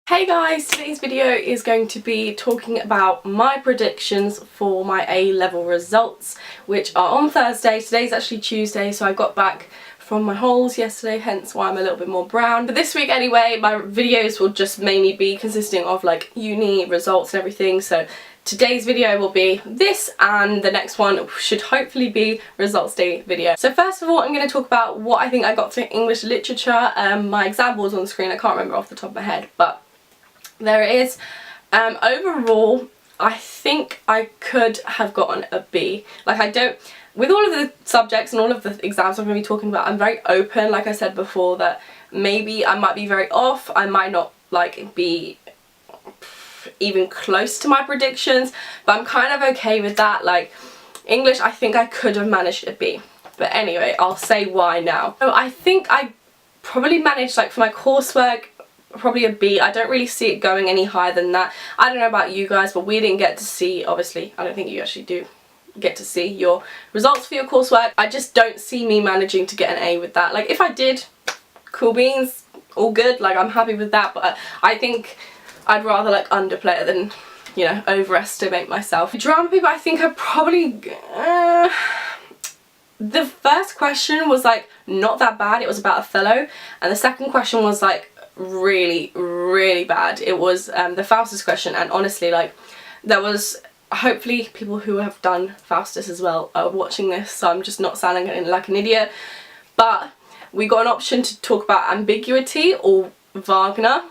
Hey guys, today's video is going to be talking about my predictions for my A-level results, which are on Thursday. Today's actually Tuesday, so I got back from my holes yesterday, hence why I'm a little bit more brown. But this week anyway, my videos will just mainly be consisting of like uni results and everything, so today's video will be this, and the next one should hopefully be results day video. So first of all, I'm going to talk about what I think I got for English literature. My example was on the screen, I can't remember off the top of my head, but there it is. Overall, I think I could have gotten a B. Like, I don't, with all of the subjects and all of the exams I'm going to be talking about, I'm very open, like I said before, that maybe I might be very off, I might not like be even close to my predictions, but I'm kind of okay with that. Like, English, I think I could have managed a B. But anyway, I'll say why now. So I think I probably managed, like, for my coursework, probably a B. I don't really see it going any higher than that. I don't know about you guys, but we didn't get to see, obviously, I don't think you actually do get to see your results for your coursework. I just don't see me managing to get an A with that. Like, if I did, cool beans, all good, like, I'm happy with that, but I think I'd rather like underplay it than, you know, overestimate myself. Drama paper, I think I probably, the first question was like not that bad. It was about Othello, and the second question was like really bad. It was the Faustus question, and honestly, like, there was, hopefully people who have done Faustus as well are watching this, so I'm just not sounding like an idiot, but we got an option to talk about ambiguity or Wagner,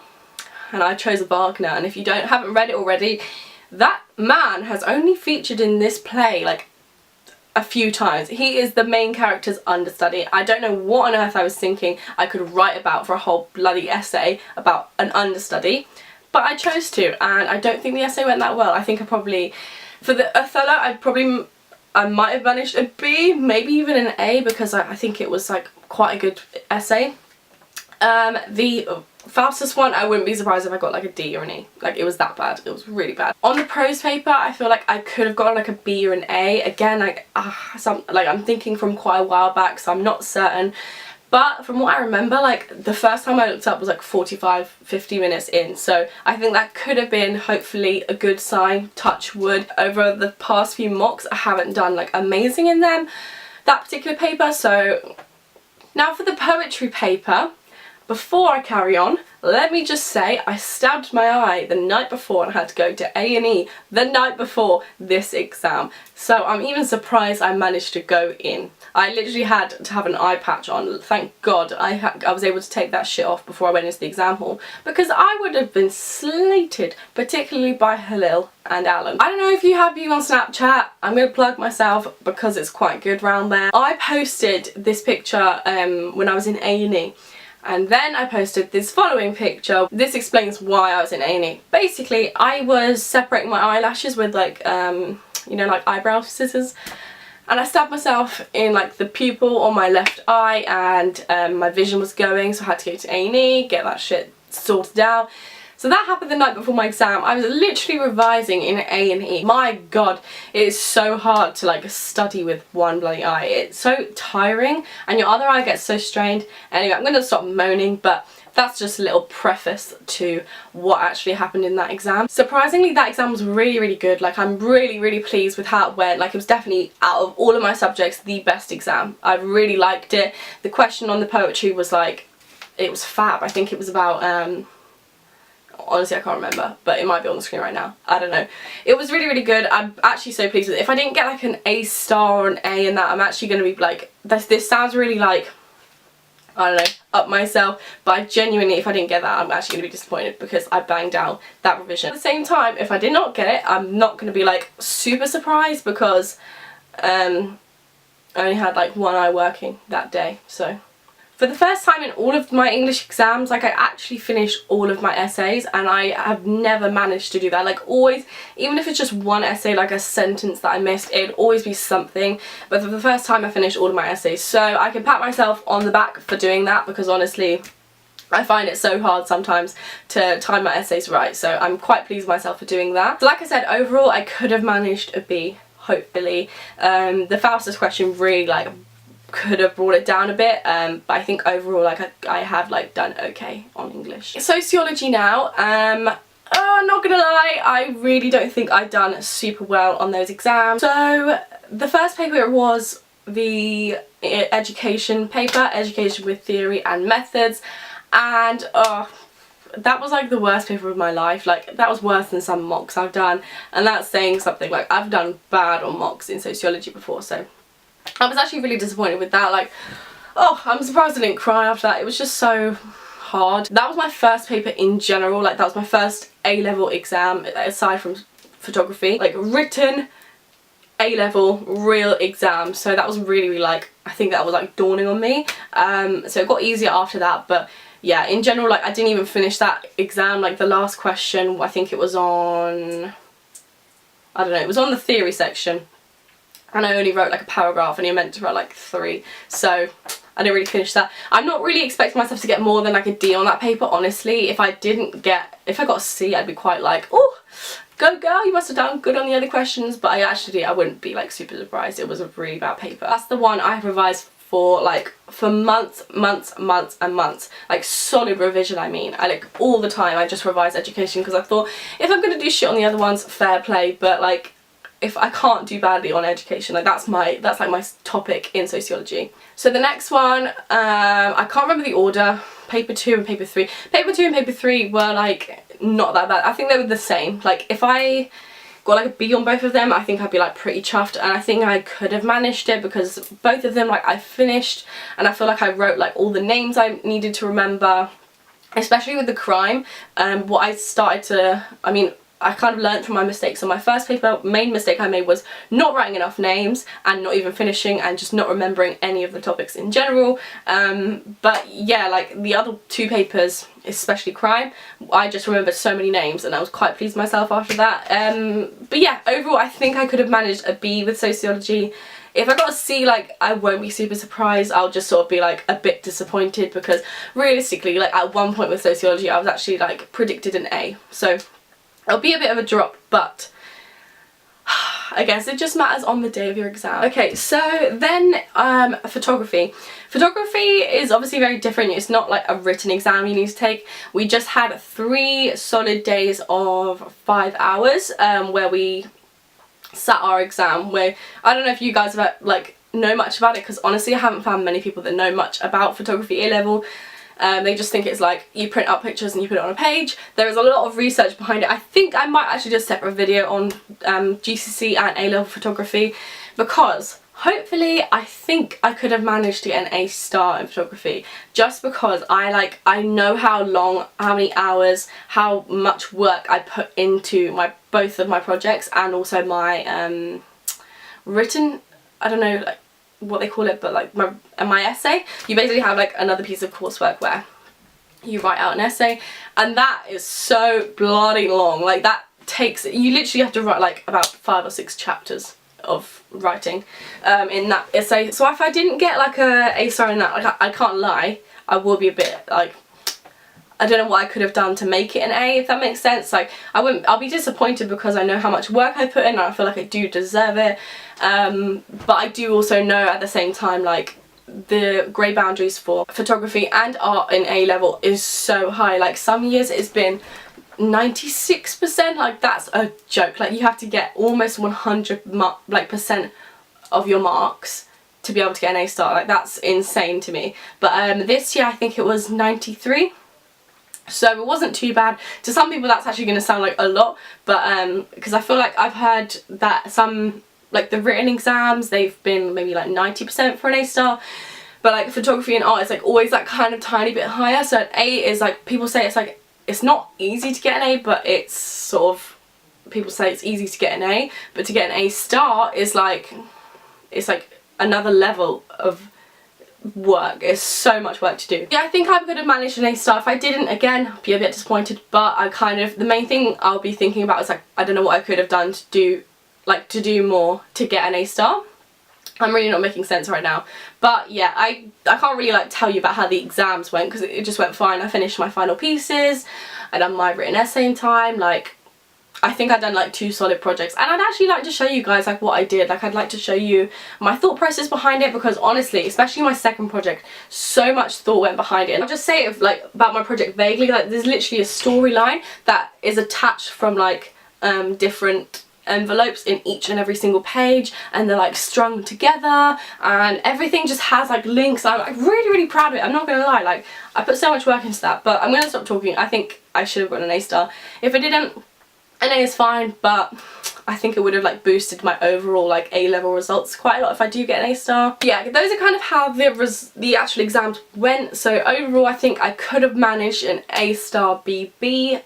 and I chose Wagner. And if you haven't read it already, that man has only featured in this play like a few times. He is the main character's understudy. I don't know what on earth I was thinking I could write about for a whole bloody essay about an understudy, but I chose to, and I don't think the essay went that well. I think I probably, for the Othello, I might have managed a B, maybe even an A, because I think it was like quite a good essay. The Faustus one, I wouldn't be surprised if I got like a D or an E. Like, it was that bad. It was really bad. On the prose paper, I feel like I could have gotten like a B or an A. Again, like, I'm thinking from quite a while back, so I'm not certain. But from what I remember, like, the first time I looked up was like 45-50 minutes in. So I think that could have been hopefully a good sign, touch wood. Over the past few mocks, I haven't done like amazing in them, that particular paper. So now for the poetry paper, before I carry on, let me just say I stabbed my eye the night before and had to go to A&E the night before this exam. So I'm even surprised I managed to go in. I literally had to have an eye patch on. Thank God I was able to take that shit off before I went into the exam hall, because I would have been slated, particularly by Halil and Alan. I don't know if you have me on Snapchat. I'm going to plug myself because it's quite good round there. I posted this picture when I was in A&E. And then I posted this following picture. This explains why I was in A&E. Basically, I was separating my eyelashes with like, you know, like eyebrow scissors. And I stabbed myself in like the pupil on my left eye, and my vision was going, so I had to go to A&E, get that shit sorted out. So that happened the night before my exam. I was literally revising in A&E. My God, it is so hard to like study with one bloody eye. It's so tiring, and your other eye gets so strained. Anyway, I'm going to stop moaning, but that's just a little preface to what actually happened in that exam. Surprisingly, that exam was really good. Like, I'm really pleased with how it went. Like, it was definitely, out of all of my subjects, the best exam. I really liked it. The question on the poetry was like, it was fab. I think it was about, honestly, I can't remember, but it might be on the screen right now. I don't know. It was really good. I'm actually so pleased with it. If I didn't get like an A star or an A in that, I'm actually going to be like, this sounds really like, I don't know, up myself, but I genuinely, if I didn't get that, I'm actually going to be disappointed because I banged down that revision. At the same time, if I did not get it, I'm not going to be like super surprised, because I only had like one eye working that day. So for the first time in all of my English exams, like, I actually finished all of my essays, and I have never managed to do that. Like, always, even if it's just one essay, like a sentence that I missed, it'd always be something. But for the first time, I finished all of my essays. So I can pat myself on the back for doing that, because honestly, I find it so hard sometimes to time my essays right. So I'm quite pleased with myself for doing that. So like I said, overall, I could have managed a B, hopefully. The Faustus question really, like, could have brought it down a bit, but I think overall like I have like done okay on English. Sociology now. Not gonna lie, I really don't think I've done super well on those exams. So the first paper was the education paper, education with theory and methods, and that was like the worst paper of my life. Like, that was worse than some mocks I've done, and that's saying something. Like, I've done bad on mocks in sociology before, so I was actually really disappointed with that. Like, oh, I'm surprised I didn't cry after that. It was just so hard. That was my first paper in general. Like, that was my first A-level exam aside from photography. Like, written A-level real exam. So that was really like, I think that was like dawning on me. So it got easier after that, but yeah, in general, like, I didn't even finish that exam. Like, the last question, I think it was on, I don't know, it was on the theory section, and I only wrote like a paragraph and you're meant to write like 3, so I didn't really finish that. I'm not really expecting myself to get more than like a D on that paper, honestly. If I got a C, I'd be quite like, oh, go girl, you must have done good on the other questions, but I wouldn't be like super surprised. It was a really bad paper. That's the one I have revised for months and months, like solid revision. I mean, I like all the time I just revise education, because I thought if I'm gonna do shit on the other ones, fair play, but like if I can't do badly on education, like that's like my topic in sociology. So the next one, I can't remember the order, paper 2 and paper 3. Paper 2 and paper 3 were like not that bad. I think they were the same. Like, if I got like a B on both of them, I think I'd be like pretty chuffed, and I think I could have managed it because both of them, like, I finished, and I feel like I wrote like all the names I needed to remember, especially with the crime. What I started to, I mean, I kind of learned from my mistakes. So my first paper, main mistake I made was not writing enough names and not even finishing, and just not remembering any of the topics in general. But yeah, like the other 2 papers, especially crime, I just remembered so many names, and I was quite pleased with myself after that. But yeah, overall I think I could have managed a B with sociology. If I got a C, like, I won't be super surprised. I'll just sort of be like a bit disappointed, because realistically, like, at one point with sociology I was actually like predicted an A, so it'll be a bit of a drop, but I guess it just matters on the day of your exam. Okay, so then photography. Photography is obviously very different. It's not like a written exam you need to take. We just had 3 solid days of 5 hours where we sat our exam, where I don't know if you guys have like know much about it, because honestly I haven't found many people that know much about photography A-level. They just think it's like you print out pictures and you put it on a page. There is a lot of research behind it. I think I might actually do a separate video on GCSE and A-level photography, because hopefully I think I could have managed to get an A star in photography, just because I know how long, how many hours, how much work I put into both of my projects, and also my written, I don't know like what they call it, but like my essay. You basically have like another piece of coursework where you write out an essay, and that is so bloody long. Like, that takes, you literally have to write like about 5 or 6 chapters of writing in that essay. So if I didn't get like a star in that, like, I can't lie, I will be a bit like, I don't know what I could have done to make it an A, if that makes sense. Like, I'll be disappointed because I know how much work I put in, and I feel like I do deserve it. But I do also know at the same time, like, the grade boundaries for photography and art in A-level is so high. Like, some years it's been 96%, like, that's a joke. Like, you have to get almost 100% of your marks to be able to get an A star. Like, that's insane to me. But this year I think it was 93. So it wasn't too bad. To some people that's actually going to sound like a lot, but because I feel like I've heard that some, like, the written exams, they've been maybe like 90% for an A star, but like photography and art is like always that kind of tiny bit higher. So an A is like, people say it's like, it's not easy to get an A, but it's sort of, people say it's easy to get an A, but to get an A star is like, it's like another level of work. It's so much work to do. Yeah, I think I could have managed an A star. If I didn't, again, I'd be a bit disappointed, but I kind of, the main thing I'll be thinking about is like, I don't know what I could have done to do more to get an A star. I'm really not making sense right now, but yeah, I can't really like tell you about how the exams went, because it just went fine. I finished my final pieces, I done my written essay in time, like, I think I'd done like 2 solid projects, and I'd actually like to show you guys like what I did. Like I'd like to show you my thought process behind it, because honestly, especially my second project, so much thought went behind it. I'll just say it like about my project vaguely. Like there's literally a storyline that is attached from like different envelopes in each and every single page, and they're like strung together, and everything just has like links. I'm like really proud of it, I'm not gonna lie. Like I put so much work into that. But I'm gonna stop talking. I think I should have gotten an A star. If I didn't, an A is fine, but I think it would have like boosted my overall like A-level results quite a lot if I do get an A star. Yeah, those are kind of how the actual exams went. So overall I think I could have managed an A star BB,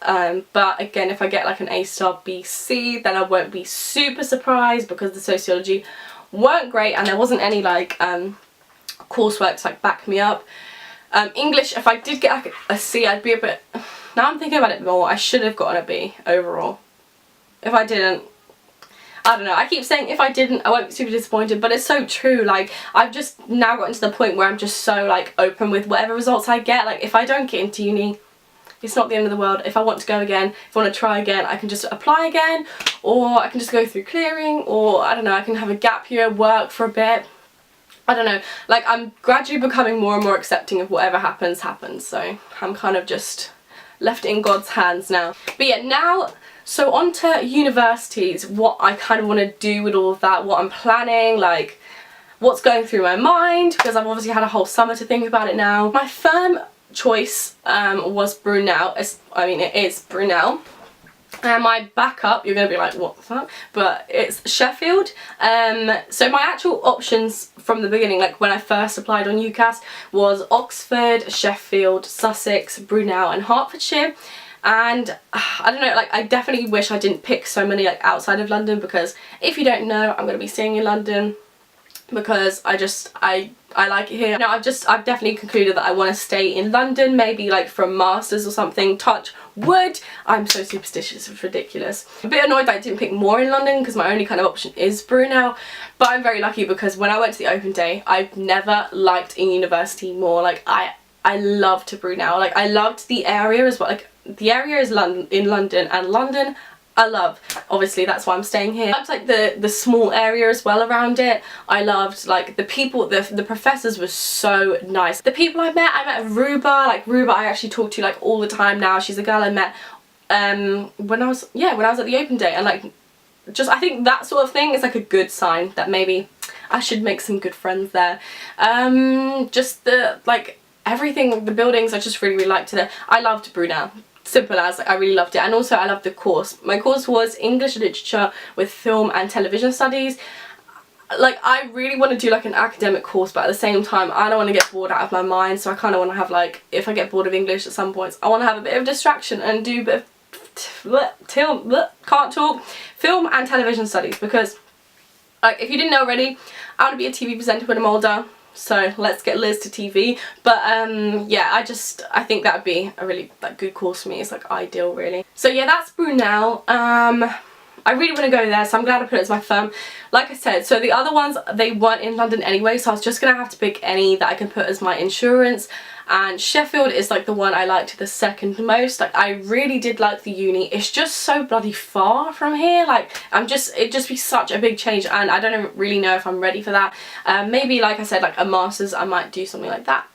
but again, if I get like an A star BC, then I won't be super surprised, because the sociology weren't great and there wasn't any like coursework to like back me up. English, if I did get like a C, I'd be a bit, now I'm thinking about it more, I should have gotten a B overall. If I didn't, I don't know, I keep saying if I didn't I won't be super disappointed, but it's so true. Like I've just now gotten to the point where I'm just so like open with whatever results I get. Like if I don't get into uni, it's not the end of the world. If I want to go again, if I want to try again, I can just apply again, or I can just go through clearing, or I don't know, I can have a gap year, work for a bit. I don't know, like I'm gradually becoming more and more accepting of whatever happens, so I'm kind of just left in God's hands now. But yeah, now, so on to universities, what I kind of want to do with all of that, what I'm planning, like what's going through my mind, because I've obviously had a whole summer to think about it now. My firm choice was Brunel, it is Brunel. And my backup, you're going to be like, what's that? But it's Sheffield. So my actual options from the beginning, like when I first applied on UCAS, was Oxford, Sheffield, Sussex, Brunel and Hertfordshire. And I don't know, like I definitely wish I didn't pick so many like outside of London, because if you don't know, I'm going to be staying in London because I like it here. No, I've definitely concluded that I want to stay in London, maybe like for a master's or something, touch wood. I'm so superstitious, it's ridiculous. I'm a bit annoyed that I didn't pick more in London, because my only kind of option is Brunel, but I'm very lucky because when I went to the open day, I've never liked a university more. Like I loved Brunel, like I loved the area as well. Like the area is in London, and London I love. Obviously that's why I'm staying here. I loved like the small area as well around it. I loved like the people, the professors were so nice. The people I met Ruba. Like Ruba I actually talk to like all the time now. She's a girl I met when I was at the open day, and like just I think that sort of thing is like a good sign that maybe I should make some good friends there. Just the like everything, the buildings, I just really liked it. I loved Brunel. Simple as, like I really loved it. And also I loved the course. My course was English literature with film and television studies. Like I really want to do like an academic course, but at the same time I don't want to get bored out of my mind, so I kind of want to have like, if I get bored of English at some points, I want to have a bit of distraction and do a bit of film and television studies, because like if you didn't know already, I want to be a TV presenter when I'm older. So let's get Liz to TV. But yeah, I think that would be a really like good course for me. It's like ideal really. So yeah, that's Brunel. I really want to go there, so I'm glad I put it as my firm. Like I said, so the other ones, they weren't in London anyway, so I was just going to have to pick any that I can put as my insurance. And Sheffield is like the one I liked the second most. Like I really did like the uni. It's just so bloody far from here. Like it'd just be such a big change, and I don't really know if I'm ready for that. Maybe like I said, like a master's, I might do something like that.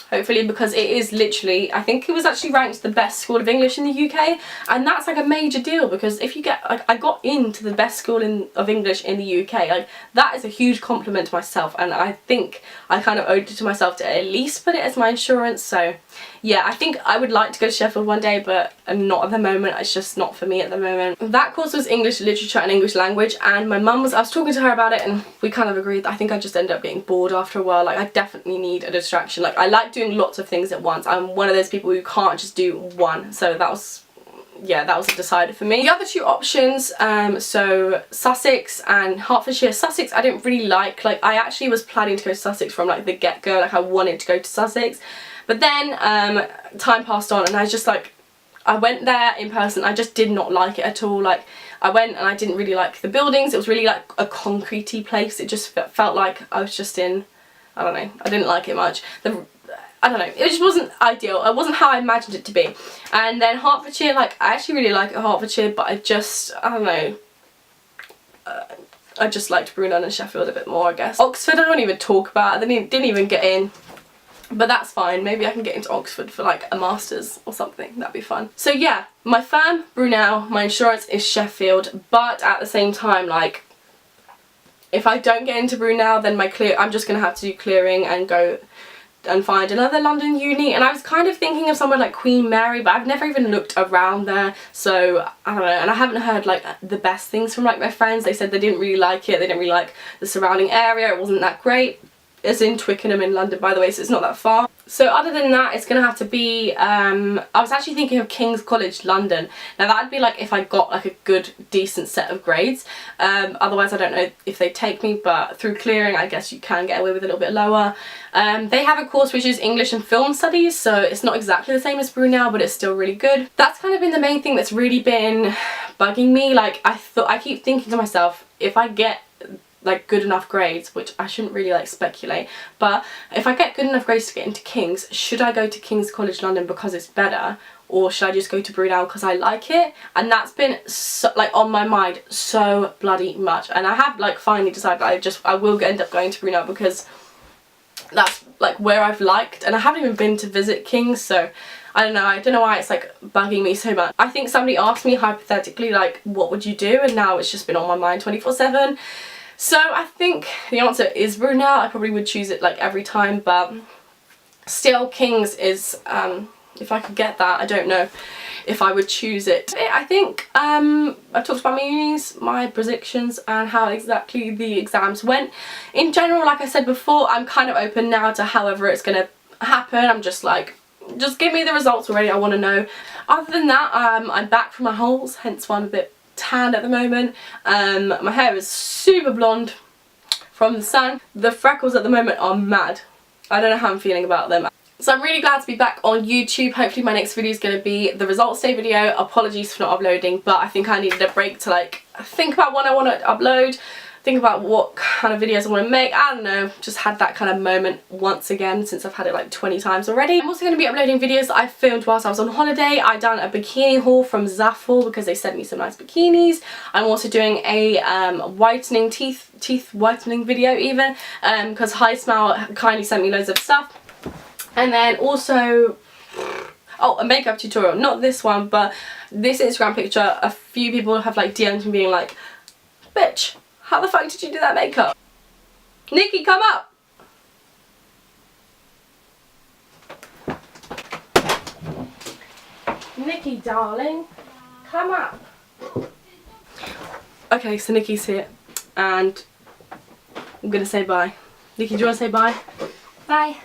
Hopefully, because it is literally, I think it was actually ranked the best school of English in the UK, and that's like a major deal, because if you get, like I got into the best school of English in the UK, like that is a huge compliment to myself, and I think I kind of owed it to myself to at least put it as my insurance. So yeah, I think I would like to go to Sheffield one day, but not at the moment. It's just not for me at the moment. That course was English literature and English language, and my mum was, I was talking to her about it, and we kind of agreed that I think I just ended up getting bored after a while. Like I definitely need a distraction. Like I like doing lots of things at once. I'm one of those people who can't just do one, so that was, yeah, that was decided for me. The other two options, so Sussex and Hertfordshire. Sussex I didn't really like I actually was planning to go to Sussex from like the get-go. Like I wanted to go to Sussex, but then time passed on, and I was just like, I went there in person, I just did not like it at all. Like I went and I didn't really like the buildings. It was really like a concretey place. It just felt like I was just in, I don't know, I didn't like it much. I don't know, it just wasn't ideal. It wasn't how I imagined it to be. And then Hertfordshire, like, I actually really like Hertfordshire, but I don't know, I just liked Brunel and Sheffield a bit more, I guess. Oxford I don't even talk about, they didn't even get in. But that's fine, maybe I can get into Oxford for like a master's or something, that'd be fun. So yeah, my firm, Brunel, my insurance is Sheffield, but at the same time, like, if I don't get into Brunel, then I'm just gonna have to do clearing and go and find another London uni. And I was kind of thinking of somewhere like Queen Mary, but I've never even looked around there, so I don't know. And I haven't heard like the best things from like my friends. They said they didn't really like it, they didn't really like the surrounding area, it wasn't that great. It's in Twickenham in London, by the way, so it's not that far. So other than that, it's going to have to be, I was actually thinking of King's College London. Now that'd be like if I got like a good, decent set of grades. Otherwise I don't know if they take me, but through clearing I guess you can get away with a little bit lower. They have a course which is English and Film Studies, so it's not exactly the same as Brunel, but it's still really good. That's kind of been the main thing that's really been bugging me. Like, I keep thinking to myself, if I get like good enough grades, which I shouldn't really like speculate, but if I get good enough grades to get into King's, should I go to King's College London because it's better, or should I just go to Brunel because I like it? And that's been so, like, on my mind so bloody much, and I have like finally decided I will end up going to Brunel because that's like where I've liked, and I haven't even been to visit King's, so I don't know why it's like bugging me so much. I think somebody asked me hypothetically like what would you do, and now it's just been on my mind 24/7. So I think the answer is Brunel. I probably would choose it like every time, but still King's is, if I could get that, I don't know if I would choose it. I think I've talked about my unis, my predictions, and how exactly the exams went. In general, like I said before, I'm kind of open now to however it's going to happen. I'm just like, just give me the results already, I want to know. Other than that, I'm back from my holes, hence why I'm a bit tan at the moment. My hair is super blonde from the sun. The freckles at the moment are mad. I don't know how I'm feeling about them. So I'm really glad to be back on YouTube. Hopefully my next video is going to be the results day video. Apologies for not uploading, but I think I needed a break to like think about what I want to upload, think about what kind of videos I want to make. I don't know, just had that kind of moment once again since I've had it like 20 times already. I'm also going to be uploading videos that I filmed whilst I was on holiday. I done a bikini haul from Zaful because they sent me some nice bikinis. I'm also doing a whitening teeth whitening video even, because High Smile kindly sent me loads of stuff. And then also, oh, a makeup tutorial, not this one, but this Instagram picture. A few people have like DM'd me being like, bitch, how the fuck did you do that makeup? Nikki, come up! Nikki, darling, come up. Okay, so Nikki's here, and I'm gonna say bye. Nikki, do you want to say bye? Bye.